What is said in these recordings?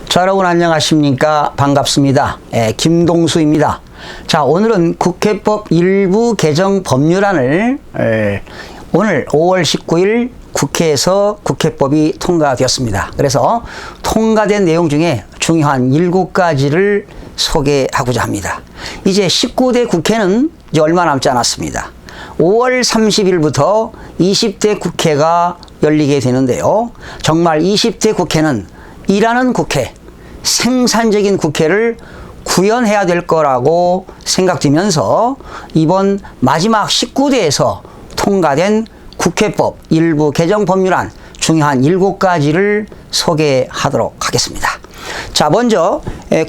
자, 여러분 안녕하십니까? 반갑습니다. 김동수입니다. 자, 오늘은 국회법 일부 개정 법률안을 오늘 5월 19일 국회에서 국회법이 통과되었습니다. 그래서 통과된 내용 중에 중요한 7가지를 소개하고자 합니다. 이제 19대 국회는 이제 얼마 남지 않았습니다. 5월 30일부터 20대 국회가 열리게 되는데요. 정말 20대 국회는 일하는 국회, 생산적인 국회를 구현해야 될 거라고 생각되면서 이번 마지막 19대에서 통과된 국회법 일부 개정 법률안 중요한 7가지를 소개하도록 하겠습니다. 자, 먼저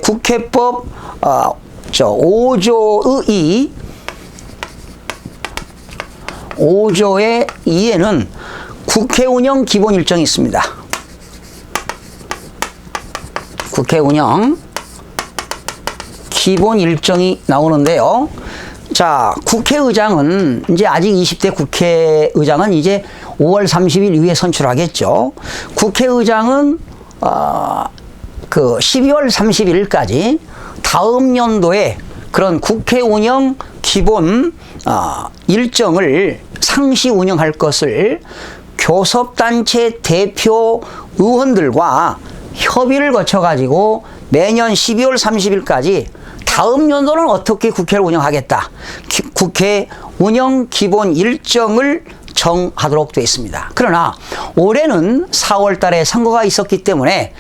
국회법 5조의 5조의 2에는 국회 운영 기본 일정이 있습니다. 국회 운영 기본 일정이 나오는데요. 자, 국회의장은 이제 아직 20대 국회의장은 이제 5월 30일 이후에 선출하겠죠. 국회의장은 그 12월 31일까지 다음 연도에 그런 국회 운영 기본 일정을 상시 운영할 것을 교섭단체 대표 의원들과 협의를 거쳐가지고 매년 12월 30일까지 다음 연도는 어떻게 국회를 운영하겠다. 국회 운영 기본 일정을 정하도록 되어 있습니다. 그러나 올해는 4월 달에 선거가 있었기 때문에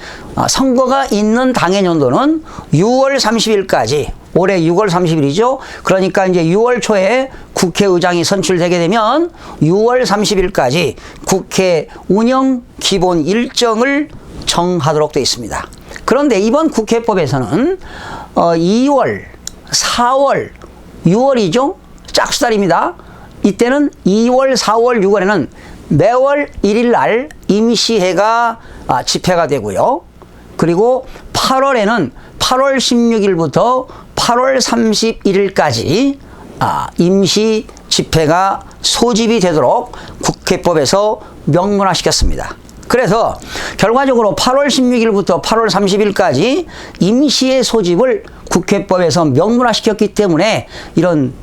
선거가 있는 당해 연도는 6월 30일까지 올해 6월 30일이죠. 그러니까 이제 6월 초에 국회의장이 선출되게 되면 6월 30일까지 국회 운영 기본 일정을 정하도록 되어 있습니다. 그런데 이번 국회법에서는 2월, 4월, 6월이죠. 짝수달입니다. 이때는 2월, 4월, 6월에는 매월 1일 날 임시회가 집회가 되고요. 그리고 8월에는 8월 16일부터 8월 31일까지 임시 집회가 소집이 되도록 국회법에서 명문화시켰습니다. 그래서 결과적으로 8월 16일부터 8월 30일까지 임시의 소집을 국회법에서 명문화시켰기 때문에 이런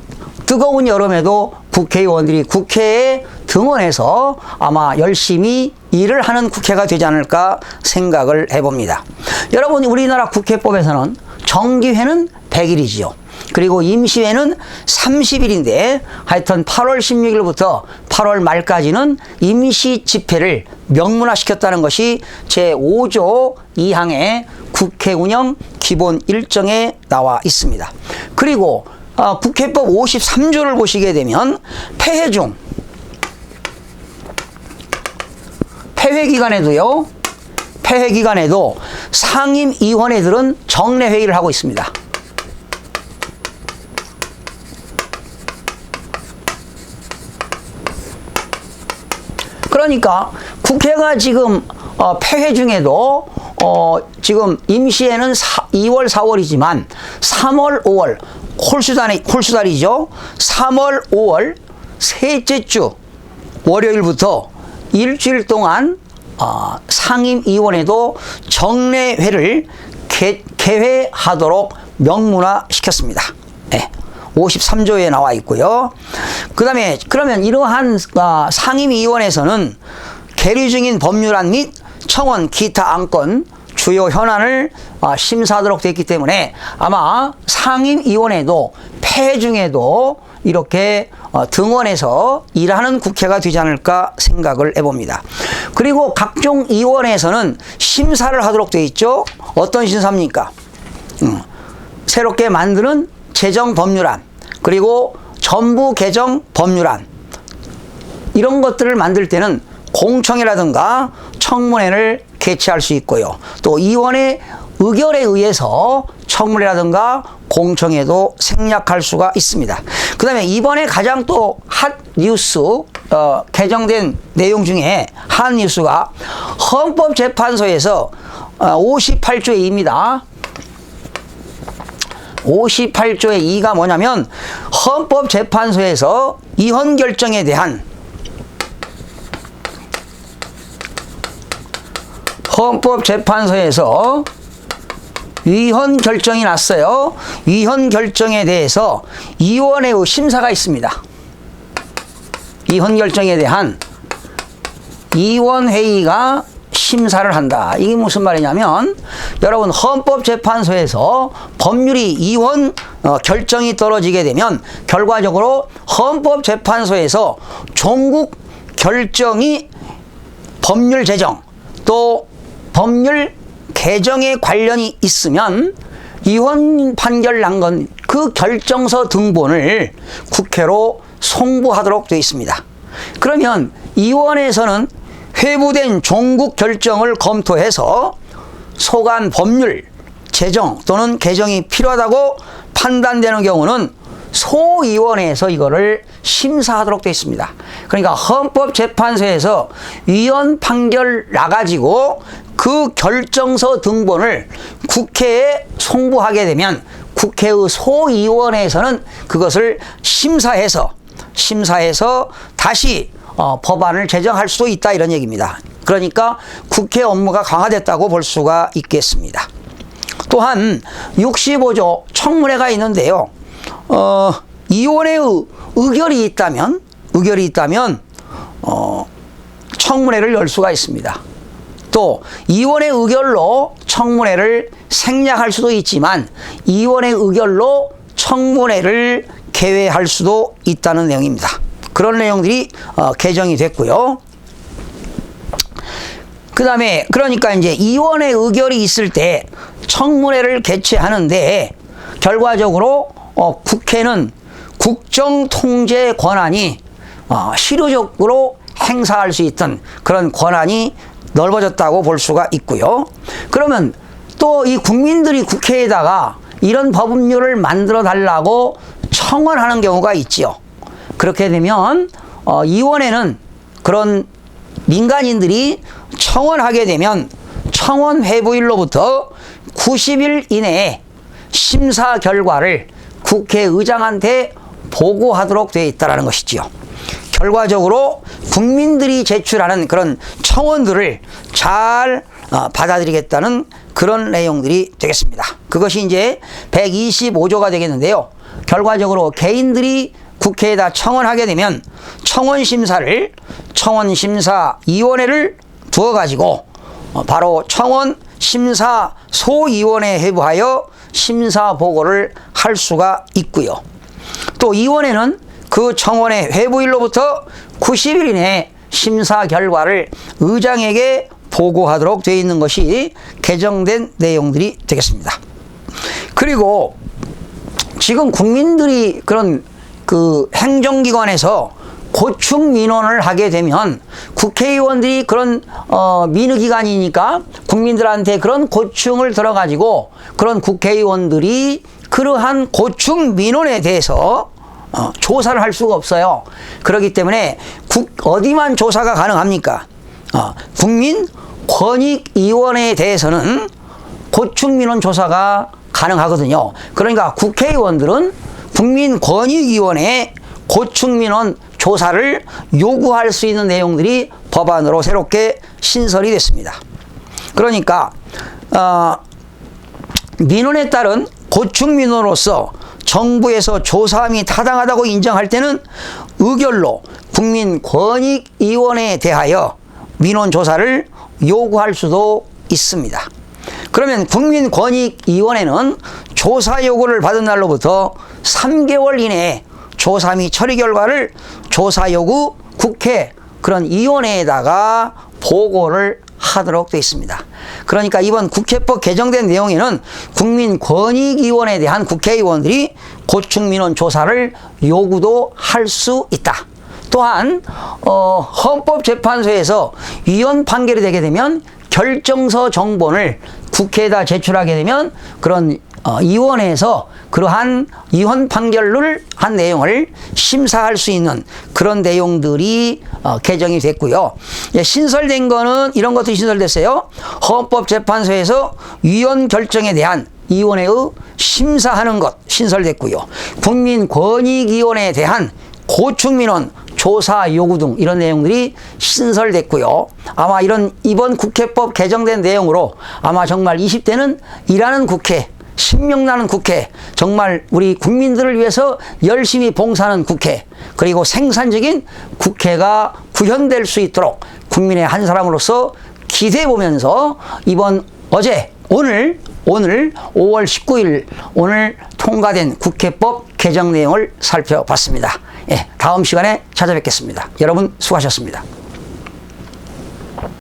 뜨거운 여름에도 국회의원들이 국회에 등원해서 아마 열심히 일을 하는 국회가 되지 않을까 생각을 해봅니다. 여러분, 우리나라 국회법에서는 정기회는 100일이지요. 그리고 임시회는 30일인데 하여튼 8월 16일부터 8월 말까지는 임시 집회를 명문화시켰다는 것이 제5조 2항의 국회 운영 기본 일정에 나와 있습니다. 그리고 국회법 53조를 보시게 되면 폐회 중 폐회 기간에도 상임위원회들은 정례회의를 하고 있습니다. 그러니까 국회가 지금 폐회 중에도 지금 임시회는 2월, 4월이지만 3월, 5월 홀수달이죠. 3월, 5월 셋째 주 월요일부터 일주일 동안 상임위원회도 정례회를 개회하도록 명문화시켰습니다. 네. 53조에 나와 있고요. 그다음에 그러면 이러한 상임위원회에서는 계류 중인 법률안 및 청원 기타 안건 주요 현안을 심사하도록 되어 있기 때문에 아마 상임위원회도 폐회 중에도 이렇게 등원해서 일하는 국회가 되지 않을까 생각을 해봅니다. 그리고 각종 위원회에서는 심사를 하도록 되어 있죠. 어떤 심사입니까? 새롭게 만드는 재정 법률안, 그리고 전부 개정 법률안, 이런 것들을 만들 때는 공청회라든가 청문회를 개최할 수 있고요. 또 위원회 의결에 의해서 청문회라든가 공청회도 생략할 수가 있습니다. 그 다음에 이번에 가장 또 핫 뉴스 개정된 내용 중에 핫 뉴스가 헌법재판소에서 58조의 2입니다. 58조의 2가 뭐냐면 헌법재판소에서 이혼 결정에 대한 헌법재판소에서 위헌 결정이 났어요. 위헌 결정에 대해서 위원회의 심사가 있습니다. 위헌 결정에 대한 위원회의가 심사를 한다. 이게 무슨 말이냐면 여러분 헌법재판소에서 법률이 위헌 결정이 떨어지게 되면 결과적으로 헌법재판소에서 종국 결정이 법률 제정 또 법률 개정에 관련이 있으면 위헌 판결 난 건 그 결정서 등본을 국회로 송부하도록 되어 있습니다. 그러면 위원회에서는 회부된 종국 결정을 검토해서 소관 법률 제정 또는 개정이 필요하다고 판단되는 경우는 소위원회에서 이거를 심사하도록 되어 있습니다. 그러니까 헌법재판소에서 위헌 판결 나가지고 그 결정서 등본을 국회에 송부하게 되면 국회의 소위원회에서는 그것을 심사해서 다시 법안을 제정할 수도 있다 이런 얘기입니다. 그러니까 국회 업무가 강화됐다고 볼 수가 있겠습니다. 또한 65조 청문회가 있는데요. 위원회의 의결이 있다면 청문회를 열 수가 있습니다. 또 위원회 의결로 청문회를 생략할 수도 있지만 위원회 의결로 청문회를 개회할 수도 있다는 내용입니다. 그런 내용들이 개정이 됐고요. 그 다음에 그러니까 이제 위원회 의결이 있을 때 청문회를 개최하는데 결과적으로 국회는 국정통제 권한이 실효적으로 행사할 수 있던 그런 권한이 넓어졌다고 볼 수가 있고요. 그러면 또 이 국민들이 국회에다가 이런 법률을 만들어 달라고 청원하는 경우가 있지요. 그렇게 되면 위원회는 그런 민간인들이 청원하게 되면 청원 회부일로부터 90일 이내에 심사 결과를 국회의장한테 보고하도록 되어 있다는 것이지요. 결과적으로 국민들이 제출하는 그런 청원들을 잘 받아들이겠다는 그런 내용들이 되겠습니다. 그것이 이제 125조가 되겠는데요. 결과적으로 개인들이 국회에다 청원하게 되면 청원심사를 청원심사위원회를 두어가지고 바로 청원심사소위원회에 회부하여 심사보고를 할 수가 있고요. 또 위원회는 그 청원의 회부일로부터 90일 이내에 심사 결과를 의장에게 보고하도록 되어 있는 것이 개정된 내용들이 되겠습니다. 그리고 지금 국민들이 그런 그 행정기관에서 고충 민원을 하게 되면 국회의원들이 그런 민의기관이니까 국민들한테 그런 고충을 들어가지고 그런 국회의원들이 그러한 고충 민원에 대해서 조사를 할 수가 없어요. 그렇기 때문에 어디만 조사가 가능합니까? 국민권익위원회에 대해서는 고충민원 조사가 가능하거든요. 그러니까 국회의원들은 국민권익위원회에 고충민원 조사를 요구할 수 있는 내용들이 법안으로 새롭게 신설이 됐습니다. 그러니까 민원에 따른 고충민원으로서 정부에서 조사함이 타당하다고 인정할 때는 의결로 국민권익위원회에 대하여 민원조사를 요구할 수도 있습니다. 그러면 국민권익위원회는 조사 요구를 받은 날로부터 3개월 이내에 조사 및 처리 결과를 조사 요구 국회 그런 위원회에다가 보고를 하도록 되어 있습니다. 그러니까 이번 국회법 개정된 내용에는 국민권익위원회에 대한 국회의원들이 고충민원 조사를 요구도 할 수 있다. 또한 헌법재판소에서 위헌 판결이 되게 되면 결정서 정본을 국회에다 제출하게 되면 그런 위원회에서 그러한 위헌 판결을 한 내용을 심사할 수 있는 그런 내용들이 개정이 됐고요. 신설된 거는 이런 것도 신설됐어요. 헌법재판소에서 위헌 결정에 대한 위원회의 심사하는 것 신설됐고요. 국민권익위원회에 대한 고충민원 조사 요구 등 이런 내용들이 신설됐고요. 아마 이번 국회법 개정된 내용으로 아마 정말 20대는 일하는 국회, 신명나는 국회, 정말 우리 국민들을 위해서 열심히 봉사하는 국회, 그리고 생산적인 국회가 구현될 수 있도록 국민의 한 사람으로서 기대해 보면서 오늘 5월 19일 오늘 통과된 국회법 개정 내용을 살펴봤습니다. 예, 다음 시간에 찾아뵙겠습니다. 여러분 수고하셨습니다.